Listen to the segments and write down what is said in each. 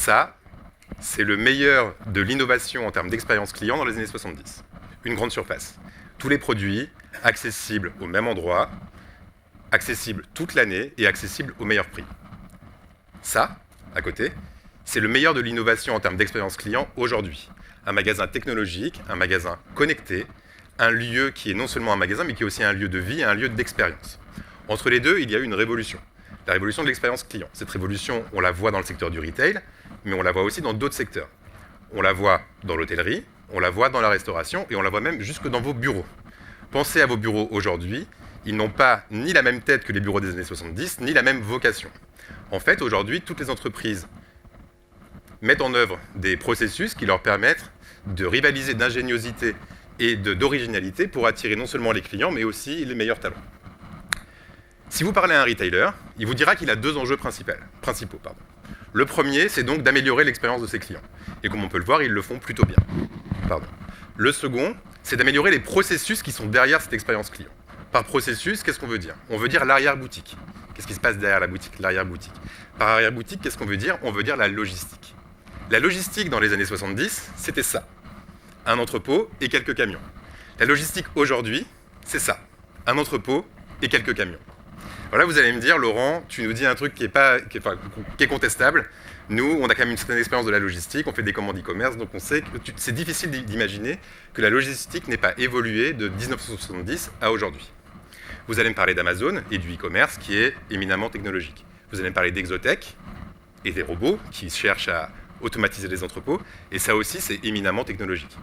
Ça, c'est le meilleur de l'innovation en termes d'expérience client dans les années 70. Une grande surface. Tous les produits accessibles au même endroit, accessibles toute l'année et accessibles au meilleur prix. Ça, à côté, c'est le meilleur de l'innovation en termes d'expérience client aujourd'hui. Un magasin technologique, un magasin connecté, un lieu qui est non seulement un magasin, mais qui est aussi un lieu de vie et un lieu d'expérience. Entre les deux, il y a eu une révolution. La révolution de l'expérience client. Cette révolution, on la voit dans le secteur du retail, mais on la voit aussi dans d'autres secteurs. On la voit dans l'hôtellerie, on la voit dans la restauration, et on la voit même jusque dans vos bureaux. Pensez à vos bureaux aujourd'hui, ils n'ont pas ni la même tête que les bureaux des années 70, ni la même vocation. En fait, aujourd'hui, toutes les entreprises mettent en œuvre des processus qui leur permettent de rivaliser d'ingéniosité et d'originalité pour attirer non seulement les clients, mais aussi les meilleurs talents. Si vous parlez à un retailer, il vous dira qu'il a deux enjeux principaux. Le premier, c'est donc d'améliorer l'expérience de ses clients. Et comme on peut le voir, ils le font plutôt bien. Le second, c'est d'améliorer les processus qui sont derrière cette expérience client. Par processus, qu'est-ce qu'on veut dire? On veut dire l'arrière-boutique. Qu'est-ce qui se passe derrière la boutique, l'arrière-boutique? Par arrière-boutique, qu'est-ce qu'on veut dire? On veut dire la logistique. La logistique dans les années 70, c'était ça. Un entrepôt et quelques camions. La logistique aujourd'hui, c'est ça. Un entrepôt et quelques camions. Alors là, vous allez me dire, Laurent, tu nous dis un truc qui est contestable. Nous, on a quand même une certaine expérience de la logistique, on fait des commandes e-commerce, donc on sait que c'est difficile d'imaginer que la logistique n'ait pas évolué de 1970 à aujourd'hui. Vous allez me parler d'Amazon et du e-commerce qui est éminemment technologique. Vous allez me parler d'Exotech et des robots qui cherchent à automatiser les entrepôts, et ça aussi, c'est éminemment technologique.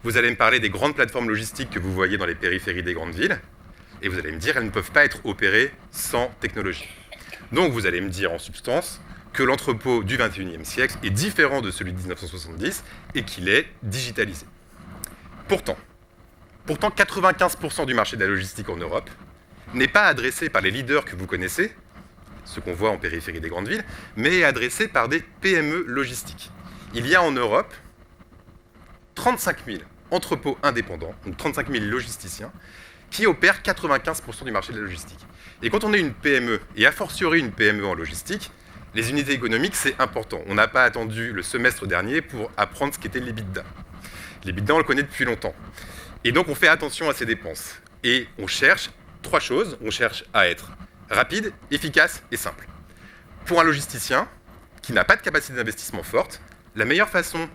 Vous allez me parler des grandes plateformes logistiques que vous voyez dans les périphéries des grandes villes, et vous allez me dire qu'elles ne peuvent pas être opérées sans technologie. Donc vous allez me dire en substance que l'entrepôt du XXIe siècle est différent de celui de 1970 et qu'il est digitalisé. Pourtant, 95% du marché de la logistique en Europe n'est pas adressé par les leaders que vous connaissez, ce qu'on voit en périphérie des grandes villes, mais est adressé par des PME logistiques. Il y a en Europe 35 000 entrepôts indépendants, donc 35 000 logisticiens, qui opèrent 95% du marché de la logistique. Et quand on est une PME, et a fortiori une PME en logistique, les unités économiques, c'est important. On n'a pas attendu le semestre dernier pour apprendre ce qu'était l'EBITDA. L'EBITDA, on le connaît depuis longtemps. Et donc, on fait attention à ses dépenses. Et on cherche trois choses. On cherche à être rapide, efficace et simple. Pour un logisticien qui n'a pas de capacité d'investissement forte, la meilleure façon,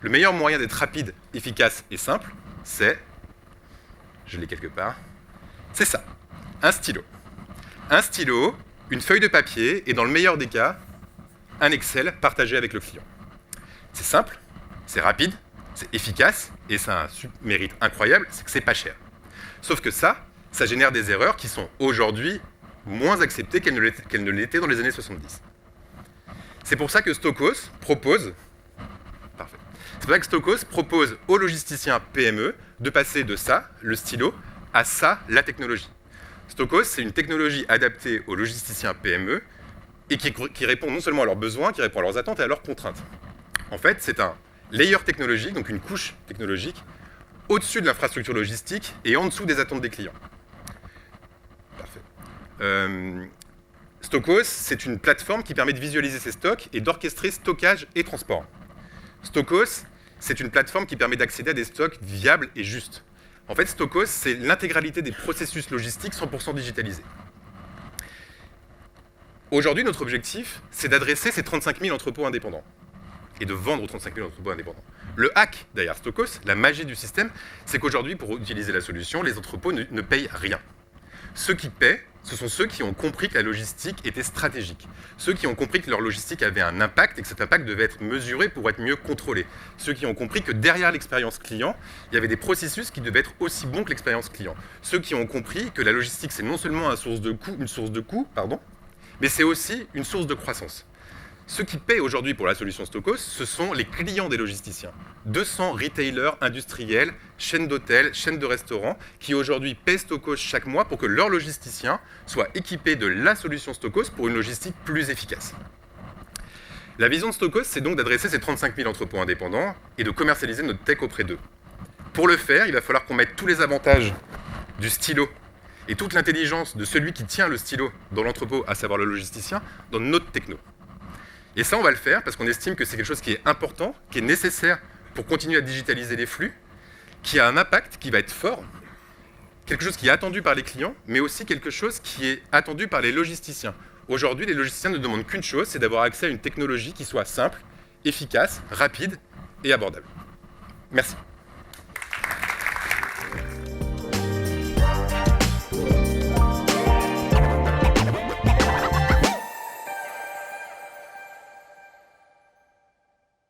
le meilleur moyen d'être rapide, efficace et simple, c'est, je l'ai quelque part, c'est ça, un stylo. Un stylo, une feuille de papier et dans le meilleur des cas, un Excel partagé avec le client. C'est simple, c'est rapide, c'est efficace et ça a un mérite incroyable, c'est que c'est pas cher. Sauf que ça génère des erreurs qui sont aujourd'hui moins acceptées qu'elles ne l'étaient dans les années 70. C'est pour ça que Stokos propose aux logisticiens PME de passer de ça, le stylo, à ça, la technologie. Stokos, c'est une technologie adaptée aux logisticiens PME et qui répond non seulement à leurs besoins, qui répond à leurs attentes et à leurs contraintes. En fait, c'est un layer technologique, donc une couche technologique, au-dessus de l'infrastructure logistique et en dessous des attentes des clients. Parfait. Stokos, c'est une plateforme qui permet de visualiser ses stocks et d'orchestrer stockage et transport. Stokos, c'est une plateforme qui permet d'accéder à des stocks viables et justes. En fait, Stokos, c'est l'intégralité des processus logistiques 100% digitalisés. Aujourd'hui, notre objectif, c'est d'adresser ces 35 000 entrepôts indépendants et de vendre aux 35 000 entrepôts indépendants. Le hack derrière Stokos, la magie du système, c'est qu'aujourd'hui, pour utiliser la solution, les entrepôts ne payent rien. Ceux qui paient, ce sont ceux qui ont compris que la logistique était stratégique. Ceux qui ont compris que leur logistique avait un impact et que cet impact devait être mesuré pour être mieux contrôlé. Ceux qui ont compris que derrière l'expérience client, il y avait des processus qui devaient être aussi bons que l'expérience client. Ceux qui ont compris que la logistique, c'est non seulement une source de coût, mais c'est aussi une source de croissance. Ceux qui paient aujourd'hui pour la solution Stokos, ce sont les clients des logisticiens. 200 retailers industriels, chaînes d'hôtels, chaînes de restaurants, qui aujourd'hui paient Stokos chaque mois pour que leurs logisticiens soient équipés de la solution Stokos pour une logistique plus efficace. La vision de Stokos, c'est donc d'adresser ces 35 000 entrepôts indépendants et de commercialiser notre tech auprès d'eux. Pour le faire, il va falloir qu'on mette tous les avantages du stylo et toute l'intelligence de celui qui tient le stylo dans l'entrepôt, à savoir le logisticien, dans notre techno. Et ça, on va le faire parce qu'on estime que c'est quelque chose qui est important, qui est nécessaire pour continuer à digitaliser les flux, qui a un impact qui va être fort, quelque chose qui est attendu par les clients, mais aussi quelque chose qui est attendu par les logisticiens. Aujourd'hui, les logisticiens ne demandent qu'une chose, c'est d'avoir accès à une technologie qui soit simple, efficace, rapide et abordable. Merci.